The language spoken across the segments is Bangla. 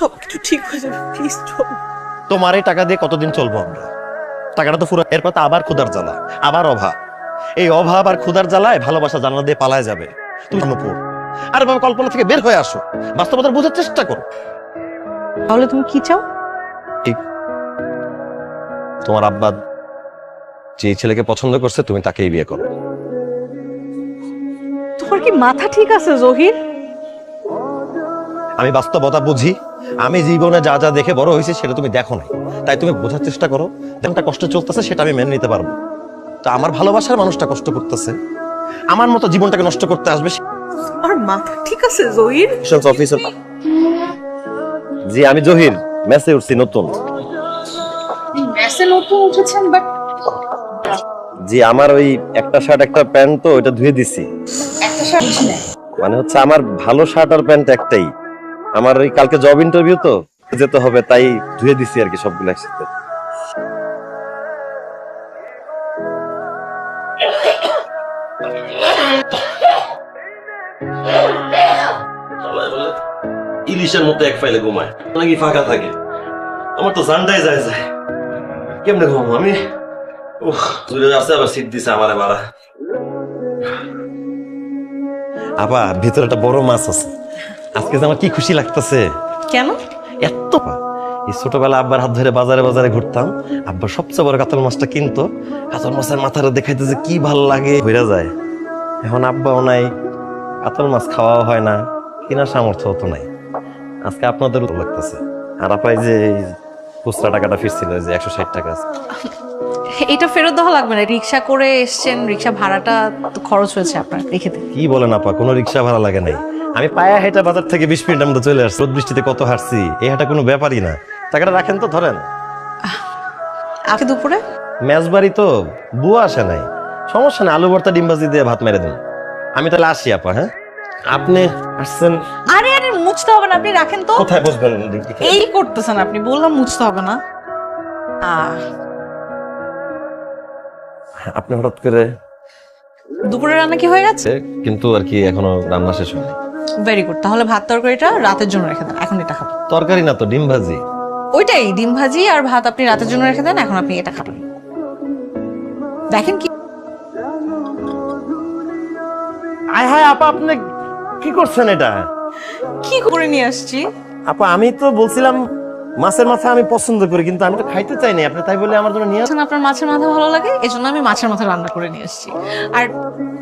সবকিছু ঠিক হয়ে যাবে, প্লিজ চল। তোমার এই টাকা দিয়ে কতদিন চলবো আমরা? টাকাটা তো পুরো, এরপর তো আবার ক্ষুধার জ্বালা, আবার অভাব। এই অভাব আর ক্ষুধার জ্বালায় ভালোবাসা জানলা দিয়ে পালায় যাবে। তুমি অনুপুর আর এভাবে কল্পনা থেকে বের হয়ে আসো, বাস্তবতা বোঝার চেষ্টা করো। তাহলে তুমি কি চাও? ঠিক, তোমার আব্বা যে ছেলেকে পছন্দ করছে তুমি তাকেই বিয়ে করো। তোমার কি মাথা ঠিক আছে জহির? আমি বাস্তবতা বুঝি, আমি জীবনে যা যা দেখে বড় হয়েছে সেটা তুমি দেখো নাই, তাই তুমি বোঝার চেষ্টা করো। যেমনটা কষ্ট চলতেছে সেটা আমি মেনে নিতে পারবো, তো আমার ভালোবাসার মানুষটা কষ্ট করতেছে, আমার মতো জীবনটাকে নষ্ট করতে আসবে। তোমার মাথা ঠিক আছে জহির? জি আমি জহির, মেসে উঠছি নতুন। মেসে নতুন উঠেছেন, বাট জি আমার ওই একটা শার্ট একটা প্যান্ট তো ওইটা ধুয়ে দিছি। একটা শার্ট নেই। মানে হচ্ছে আমার ভালো শার্ট আর প্যান্ট একটাই, আমার ওই কালকে জব ইন্টারভিউ তো যেতে হবে, তাই ধুয়ে দিছি আর কি সবগুলো একসাথে। ইলিশের মতো এক ফাইলে ঘুমায় নাকি ফাঁকা থাকে, আমার তো জানটাই যায় যায়, কেমনে ঘুমাবো আমি? দূরে আছে আবার সিট দিছে আমারে বাড়া। আপা ভিতরে একটা বড় মাছ আছে, আজকে যে আমার কি খুশি লাগতেছে। কেন? এত এই ছোটবেলা আব্বার হাত ধরে বাজারে বাজারে ঘুরতাম, আব্বার সবচেয়ে বড় কাতল মাছটা কিনতো, কাতল মাছের মাথাটা দেখাইতে যে কি ভাল লাগে, ঘুরে যায়। এখন আব্বাও নাই, কাতল মাছ খাওয়াও হয় না, কেনার সামর্থ্য তো নাই। আজকে আপনাদের লাগতেছে। আর আপাই যে খুচরা টাকাটা ফিরছিল যে 160 টাকা আছে। এটা ফেরত দেওয়া লাগবে না, রিক্সা করে এসছেন, রিক্সা ভাড়াটা তো খরচ হয়েছে আপনার, রেখে দিন। কি বলেন আপা, কোনো রিক্সা ভাড়া লাগে নাই, আমি পায়া হেঁটে বাজার থেকে 20 মিনিটের মধ্যে চলে আসছি। রোদ বৃষ্টিতে কত হাঁটছি, এই হাঁটা কোনো ব্যাপারই না। টাকাটা রাখেন তো, ধরেন। আজকে দুপুরে মেজবাড়ি তো বুয়া আসে নাই, সমস্যা নেই, আলু ভর্তা ডিমবাজি দিয়ে ভাত মেরে দিন। আমি তাহলে আসি আপা। হ্যাঁ আপনি আসছেন? আরে আরে মুছতে হবে না, আপনি রাখেন তো। কোথায় বসবেন? এই করতেছেন আপনি, বললাম মুছতে হবে না। আপনি হঠাৎ করে? দুপুরে রান্না কি হয়ে গেছে? কিন্তু আর কি এখনো রান্না শেষ হয়নি। ভেরি গুড, তাহলে ভাত তরকারিটা রাতের জন্য রেখে দেন, এখন এটা খাবেন। তরকারি না তো, ডিম ভাজি। ওইটাই, ডিম ভাজি আর ভাত আপনি রাতের জন্য রেখে দেন, এখন আপনি এটা খাবেন। দেখেন কি আয় হায় আপা, আপনি কি করছেন এটা? কি করে নিয়ে আসছি। আপা আমি তো বলছিলাম মাছের মাথা আমি পছন্দ করি, কিন্তু আমি তো খাইতে চাই না, আপনি তাই বলে আমার জন্য নিয়ে আসেন। আপনার মাছের মাথা ভালো লাগে, এই জন্য আমি মাছের মাথা রান্না করে নিয়ে এসেছি। আর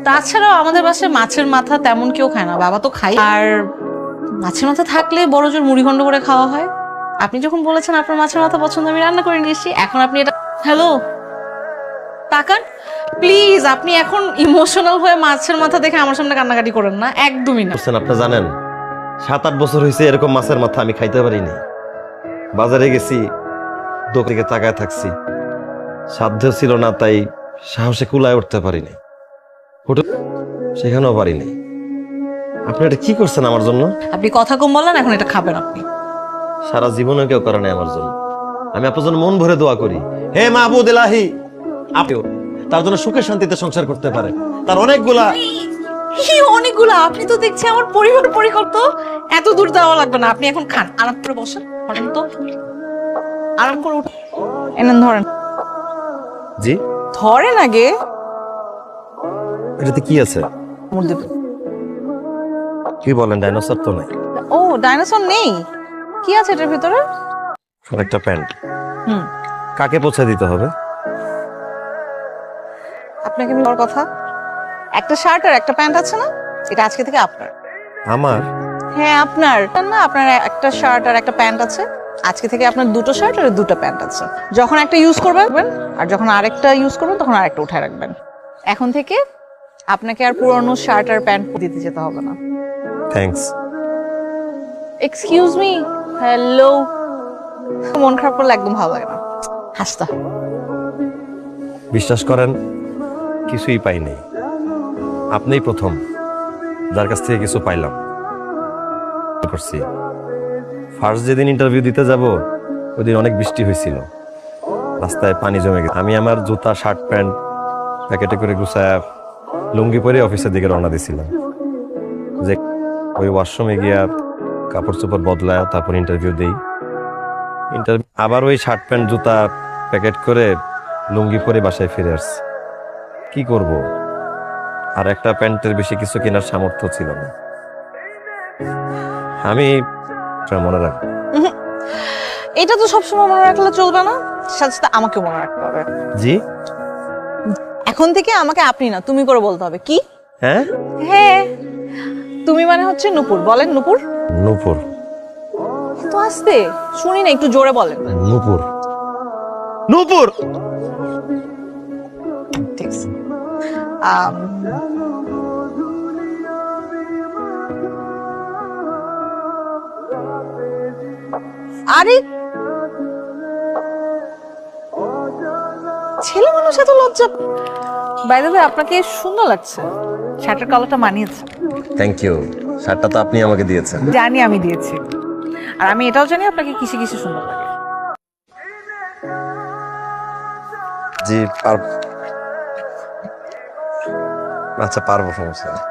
তাছাড়াও আমাদের বাসায় মাছের মাথা তেমন কেউ খায় না, বাবা তো খায়। আর মাছের মাথা থাকলে বড় জোর মুড়িঘণ্ড করে খাওয়া হয়। আপনি যখন বলেছেন আপনার মাছের মাথা পছন্দ, আমি রান্না করে নিয়ে এসেছি। এখন আপনি এটা, হ্যালো তাকান প্লিজ, আপনি এখন ইমোশনাল হয়ে মাছের মাথা দেখে আমার সামনে কান্নাকাটি করেন না, একদমই না। আপনি জানেন 7-8 বছর হয়েছে এরকম মাছের মাথা আমি খাইতে পারিনি। বাজারে গেছি, দোকানে তাকায় থাকছি, সাধ্য ছিল না, তাই সাহসে কুলায় উঠতে পারিনি, সেখানেও পারিনি। আপনি এটা কি করছেন আমার জন্য? আপনি কথা কম বললেন, এখন এটা খাবেন আপনি। সারা জীবনে কেউ করে নাই আমার জন্য, আমি আপনার জন্য মন ভরে দোয়া করি। হে মাহবুদ এলাহি, আপনিও তার জন্য সুখে শান্তিতে সংসার করতে পারে। তার অনেকগুলা কি অনেকগুলো? আপনি তো দেখছি আমার পরিবার পরিকল্প, এত দূর যাওয়া লাগবে না, আপনি এখন খান, আরাম করে বসেন, ধরেন তো, আরাম করে উঠুন, এনেন ধরেন। জি ধরেন আগে। এটাতে কি আছে? মুড় দেবেন। কি বলেন, ডাইনোসর তো নাই? ও ডাইনোসর নেই, কি আছে এটার ভিতরে? একটা প্যান্ট। হুম, কাকে পৌঁছে দিতে হবে? আপনাকে আমি বলার কথা, একটা শার্ট আর একটা প্যান্ট আছে না, এটা আজকে থেকে আপনার। আমার? হ্যাঁ আপনার না, আপনার একটা শার্ট আর একটা প্যান্ট আছে, আজকে থেকে আপনার দুটো শার্ট আর দুটো প্যান্ট আছে। যখন একটা ইউজ করবেন আর যখন আরেকটা ইউজ করবেন তখন আরেকটা উঠায় রাখবেন। এখন থেকে আপনাকে আর পুরনো শার্ট আর প্যান্ট দিতে যেতে হবে না। থ্যাঙ্কস। Excuse me, hello. মন খারাপ করলে একদম ভালো লাগে না, হাসতে হয়। বিশ্বাস করেন কিছুই পাই নাই, আপনিই প্রথম যার কাছ থেকে কিছু পাইলাম। করছি ফার্স্ট যেদিন ইন্টারভিউ দিতে যাব ওই দিন অনেক বৃষ্টি হয়েছিল, রাস্তায় পানি জমে গেছে। আমি আমার জুতা শার্ট প্যান্ট প্যাকেটে করে গুছায় লুঙ্গি পরে অফিসের দিকে রওনা দিয়েছিলাম, যে ওই ওয়াশরুমে গিয়া কাপড় চোপড় বদলায়, তারপর ইন্টারভিউ দেই। আবার ওই শার্ট প্যান্ট জুতা প্যাকেট করে লুঙ্গি পরে বাসায় ফিরে আসছি। কি করব, আর একটা প্যান্টের বেশি কিছু কেনার সামর্থ্য ছিল না। আমি মনে রাখ, এটা তো সবসময় মনে রাখলে চলবে না, সাথে সাথে আমাকে মনে রাখতে হবে। জি? এখন থেকে আমাকে আপনি না তুমি করে বলতে হবে। কি? হ্যাঁ হ্যাঁ, তুমি মানে হচ্ছে নূপুর। বলেন নূপুর। নূপুর। তো আস্তে শুনি না, একটু জোরে বলেন। নূপুর, নূপুর। ঠিক আছে। আরে ছেলে মানুষ এত লজ্জা। বাই দ্য ওয়ে, আপনাকে সুন্দর লাগছে, শার্টের কালারটা মানিয়েছে। Thank you. শার্টটা তো আপনি আমাকে দিয়েছেন। জানি আমি দিয়েছি, আর আমি এটাও জানি আপনাকে কিসে কিসে সুন্দর লাগে। জি আচ্ছা পারবো, সমস্যা নেই।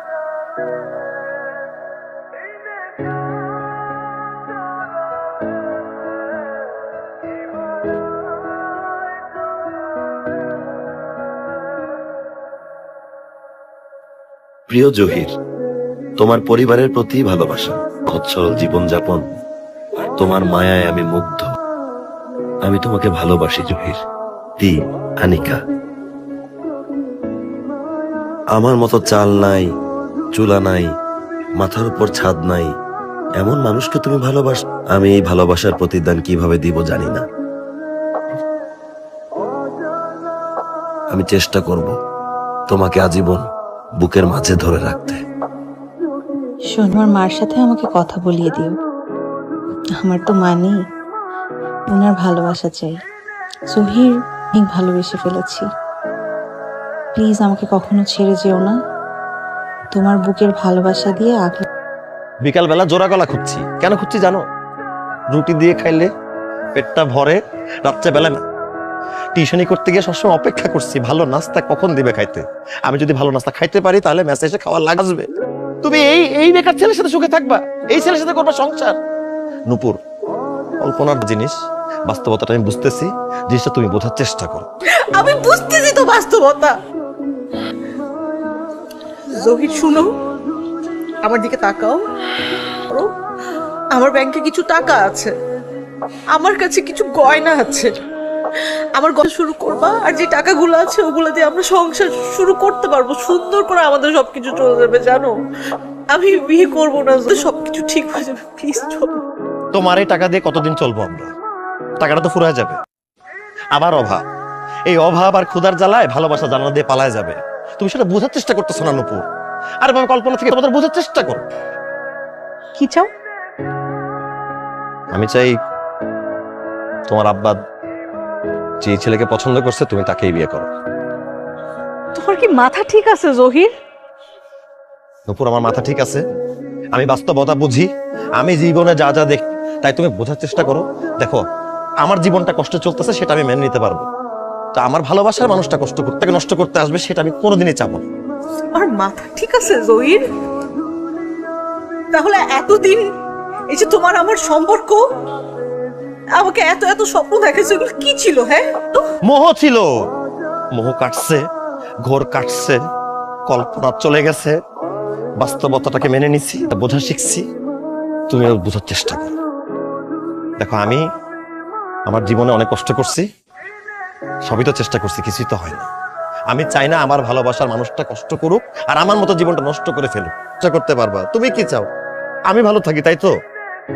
প্রিয় জহির, তোমার পরিবারের প্রতি ভালোবাসা, অচ্ছল জীবনযাপন, তোমার মায়ায় আমি মুগ্ধ। আমি তোমাকে ভালোবাসি জহির। দি আনিকা। আমার মতো চাল নাই, চুলা নাই, মাথার উপর ছাদ নাই, এমন মানুষকে তুমি ভালোবাস। আমি এই ভালোবাসার প্রতিদান কিভাবে দিব জানি না। আমি চেষ্টা করব তোমাকে আজীবন বুকের মাঝে ধরে রাখতে। সোনমার মার সাথে আমাকে কথা বলিয়ে দিও। আমার তো মা নেই, ওনার ভালোবাসা চাই। জহির অনেক ভালোবেসে ফেলেছি, প্লিজ আমাকে কখনো ছেড়ে যেও না। তোমার বুকের ভালোবাসা দিয়ে আগলে। বিকালবেলা জোড়া গলা খুঁজছি। কেন খুঁজছি জানো? রুটি দিয়ে খাইলে পেটটা ভরে, রাত্রেবেলা টিউশনি করতে গিয়ে সবসময় অপেক্ষা করছি ভালো নাস্তা কখন দিবে খাইতে। আমি যদি ভালো নাস্তা খাইতে পারি তাহলে ম্যাচে এসে খাওয়ার লাগবে। তুমি এই বেকার ছেলের সাথে সুখে থাকবা, এই ছেলের সাথে করবা সংসার। নূপুর, কল্পনার জিনিস, বাস্তবতাটা আমি বুঝতেছি, জিনিসটা তুমি বোঝার চেষ্টা করো। আমি বুঝতেছি তো বাস্তবতা। জহির শুনো, আমার দিকে তাকাও। আমার ব্যাংকে কিছু টাকা আছে, আমার কাছে কিছু গয়না আছে। আমার গয়না শুরু করবা, আর যে টাকাগুলো আছে ওগুলো দিয়ে আমরা সংসার শুরু করতে পারবো। সুন্দর করে আমাদের সবকিছু চলে যাবে। জানো, আমি বিয়ে করবো না, সবকিছু ঠিক হয়ে যাবে। প্লিজ চলো। তোমার এই টাকা দিয়ে কতদিন চলবো আমরা? টাকাটা তো ফুরায় যাবে। আবার অভাব, এই অভাব আর ক্ষুধার জ্বালায় ভালোবাসা জানা দিয়ে পালায় যাবে। তুমি সেটা বোঝার চেষ্টা করতেছো না নূপুর। আর আমি কল্পনা থেকে তোমাদের বোঝার চেষ্টা করো। কি চাও? আমি চাই তোমার আব্বা যে ছেলেকে পছন্দ করছে তুমি তাকেই বিয়ে করো। তোমার কি মাথা ঠিক আছে জহির? নূপুর, আমার মাথা ঠিক আছে, আমি বাস্তবতা বুঝি, আমি জীবনে যা যা দেখি তাই তুমি বোঝার চেষ্টা করো। দেখো, আমার জীবনটা কষ্ট চলতেছে সেটা আমি মেনে নিতে পারবো, তো আমার ভালোবাসার মানুষটা কষ্ট করতে নষ্ট করতে আসবে সেটা আমি কোনোদিনই চাবো না। আমার মাথা ঠিক আছে জহির? তাহলে এতদিন এই যে তোমার আমার সম্পর্ক, আমাকে এত এত স্বপ্ন দেখাচ্ছে, এগুলো কি ছিল? হ্যাঁ, মোহ ছিল, মোহ কাটছে, ঘোর কাটছে, কল্পনা চলে গেছে, বাস্তবতাটাকে মেনে নিছি, বোঝা শিখছি। তুমি বোঝার চেষ্টা করো। দেখো, আমি আমার জীবনে অনেক কষ্ট করছি, সবই তো চেষ্টা করছি, কিছুই তো হয় না। আমি চাই না আমার ভালোবাসার মানুষটা কষ্ট করুক আর আমার মতো জীবনটা নষ্ট করে ফেলুক। চেষ্টা করতে পারবা? তুমি কি চাও? আমি ভালো থাকি, তাই তো?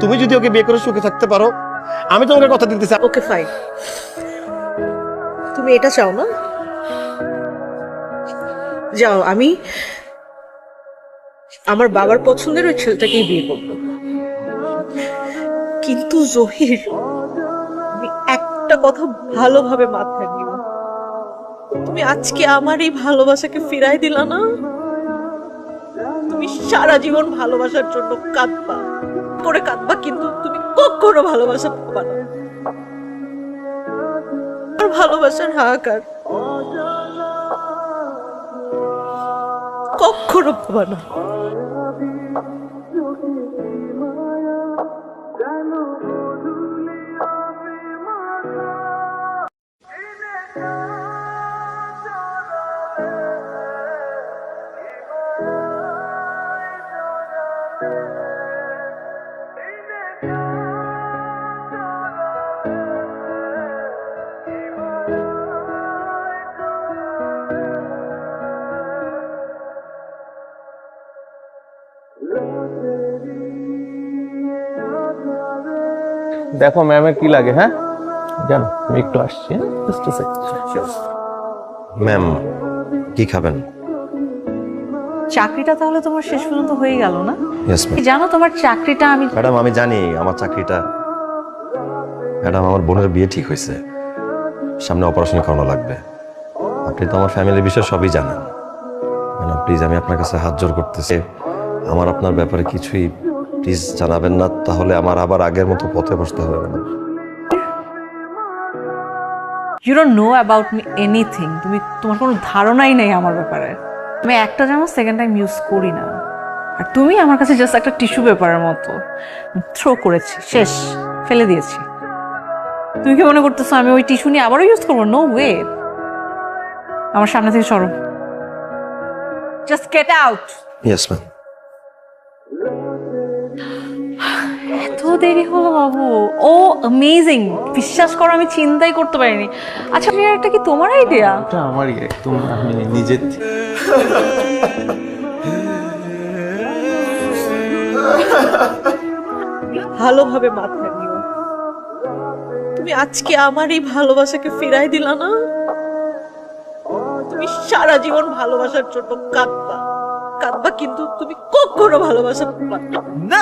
তুমি যদি ওকে বিয়ে করে সুখে থাকতে পারো, আমি তোমাকে কথা দিতে চাই। ওকে ফাইন, তুমি এটা চাও না? যাও, আমি আমার বাবার পছন্দের ওই ছেলেটাকেই বিয়ে করবো। কিন্তু জহির, আমি একটা কথা ভালোভাবে মাথায় নিও, তুমি আজকে আমার এই ভালোবাসাকে ফিরাই দিলা না, তুমি সারা জীবন ভালোবাসার জন্য কাঁদবা করে কাঁদবা, কিন্তু তুমি কখনো ভালোবাসা পাবা না। আর ভালোবাসার হাহাকার কখনো পাবা না। দেখো ম্যামের কি লাগে। হ্যাঁ জানো আমি একটু আসছি। Just a second. ম্যাম কি খাবেন? চাকরিটা তাহলে তোমার শেষ পর্যন্ত হয়ে গেল না? Yes ma'am. জানো তোমার চাকরিটা আমি ম্যাডাম আমি জানি আমার চাকরিটা, ম্যাডাম আমার বোনের বিয়ে ঠিক হয়েছে, সামনে অপারেশন করানো লাগবে। আপনি তো আমার ফ্যামিলির বিষয় সবই জানেন। ম্যাডাম প্লিজ আমি আপনার কাছে হাত জোর করতেছি, আমার আপনার ব্যাপারে কিছুই প্লিজ জানাবেন না, তাহলে আমার আবার আগের মতো পথে বসতে হবে madam. You don't know about me anything. তোমার কোনো ধারণাই নেই আমার ব্যাপারে। আমি একটা জামা সেকেন্ড টাইম ইউজ করি না, আর তুমি আমার কাছে জাস্ট একটা টিস্যু পেপারের মতো। থ্রো করেছি, শেষ, ফেলে দিয়েছি। তুমি কি মনে করতেছো আমি ওই টিস্যু নিয়ে আবারও ইউজ করবো? No way. আমার সামনে থেকে সরো, just get out. Yes ma'am. এত দেরি হলো বাবু। ও অ্যামেজিং, বিশ্বাস করো আমি চিন্তাই করতে পারিনি। আচ্ছা এটা কি তোমার আইডিয়া? এটা আমারই একদম, আমি নিজের ভালোভাবে মাথায় নিও। তুমি আজকে আমার এই ভালোবাসাকে ফিরাই দিলা না, তুমি সারা জীবন ভালোবাসার জন্য কাঁদবা কাঁদবা, কিন্তু তুমি কখনো ভালোবাসা পাবে না।